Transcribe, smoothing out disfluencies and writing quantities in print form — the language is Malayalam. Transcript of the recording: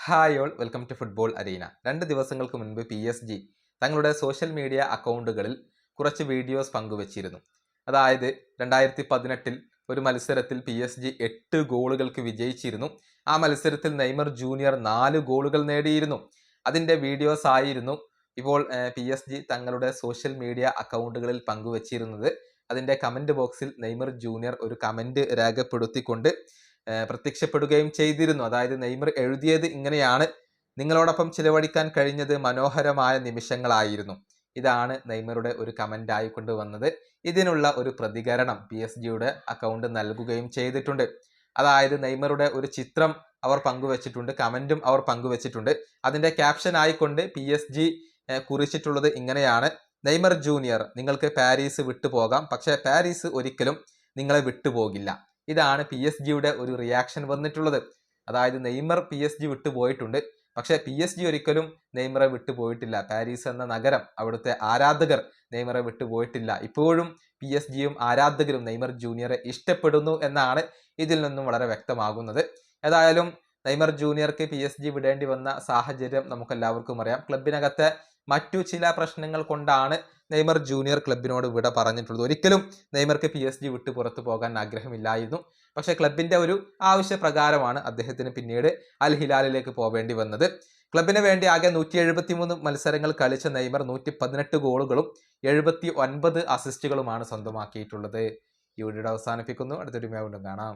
Hi all welcome to football arena. 2 ദിവസങ്ങൾക്ക് മുൻപ് PSG തങ്ങളുടെ സോഷ്യൽ മീഡിയ അക്കൗണ്ടുകളിൽ കുറച്ച് വീഡിയോസ് പങ്കുവച്ചിരുന്നു. അതായത് 2018 ഒരു മത്സരത്തിൽ PSG 8 ഗോളുകൾക്ക് വിജയിച്ചിരുന്നു. ആ മത്സരത്തിൽ നെയ്മർ ജൂനിയർ 4 ഗോളുകൾ നേടിയിരുന്നു. അതിൻ്റെ വീഡിയോസ് ആയിരുന്നു ഇപ്പോൾ PSG തങ്ങളുടെ സോഷ്യൽ മീഡിയ അക്കൗണ്ടുകളിൽ പങ്കുവച്ചിരുന്നത്. അതിൻ്റെ കമൻറ്റ് ബോക്സിൽ നെയ്മർ ജൂനിയർ ഒരു കമൻറ്റ് രേഖപ്പെടുത്തിക്കൊണ്ട് പ്രത്യക്ഷപ്പെടുകയും ചെയ്തിരുന്നു. അതായത് നെയ്മർ എഴുതിയത് ഇങ്ങനെയാണ്: നിങ്ങളോടൊപ്പം ചിലവഴിക്കാൻ കഴിഞ്ഞത് മനോഹരമായ നിമിഷങ്ങളായിരുന്നു. ഇതാണ് നെയ്മറുടെ ഒരു കമന്റ് ആയിക്കൊണ്ട് വന്നത്. ഇതിനുള്ള ഒരു പ്രതികരണം PSG അക്കൗണ്ട് നൽകുകയും ചെയ്തിട്ടുണ്ട്. അതായത് നെയ്മറുടെ ഒരു ചിത്രം അവർ പങ്കുവച്ചിട്ടുണ്ട്, കമന്റും അവർ പങ്കുവച്ചിട്ടുണ്ട്. അതിന്റെ ക്യാപ്ഷൻ ആയിക്കൊണ്ട് PSG കുറിച്ചിട്ടുള്ളത് ഇങ്ങനെയാണ്: നെയ്മർ ജൂനിയർ, നിങ്ങൾക്ക് പാരീസ് വിട്ടുപോകാം, പക്ഷേ പാരീസ് ഒരിക്കലും നിങ്ങളെ വിട്ടുപോകില്ല. ഇതാണ് PSG ഒരു റിയാക്ഷൻ വന്നിട്ടുള്ളത്. അതായത് നെയ്മർ PSG വിട്ടുപോയിട്ടുണ്ട്, പക്ഷേ PSG ഒരിക്കലും നെയ്മറെ വിട്ടുപോയിട്ടില്ല. പാരീസ് എന്ന നഗരം, അവിടുത്തെ ആരാധകർ നെയ്മറെ വിട്ടുപോയിട്ടില്ല. ഇപ്പോഴും PSG ആരാധകരും നെയ്മർ ജൂനിയറെ ഇഷ്ടപ്പെടുന്നു എന്നാണ് ഇതിൽ നിന്നും വളരെ വ്യക്തമാകുന്നത്. ഏതായാലും നെയ്മർ ജൂനിയർക്ക് PSG വിടേണ്ടി വന്ന സാഹചര്യം നമുക്കെല്ലാവർക്കും അറിയാം. ക്ലബിനകത്തെ മറ്റു ചില പ്രശ്നങ്ങൾ കൊണ്ടാണ് നെയ്മർ ജൂനിയർ ക്ലബിനോട് വിട പറഞ്ഞിട്ടുള്ളത്. ഒരിക്കലും നെയ്മർക്ക് PSG വിട്ട് പുറത്തു പോകാൻ ആഗ്രഹമില്ലായിരുന്നു. പക്ഷേ ക്ലബിന്റെ ഒരു ആവശ്യപ്രകാരമാണ് അദ്ദേഹത്തിന് പിന്നീട് അൽ ഹിലാലിലേക്ക് പോവേണ്ടി വന്നത്. ക്ലബിന് വേണ്ടി ആകെ 173 മത്സരങ്ങൾ കളിച്ച നെയ്മർ 118 ഗോളുകളും 79 അസിസ്റ്റുകളുമാണ് സ്വന്തമാക്കിയിട്ടുള്ളത്. ഈ വീഡിയോ അവസാനിപ്പിക്കുന്നു. അടുത്തൊരു വീണ്ടും കാണാം.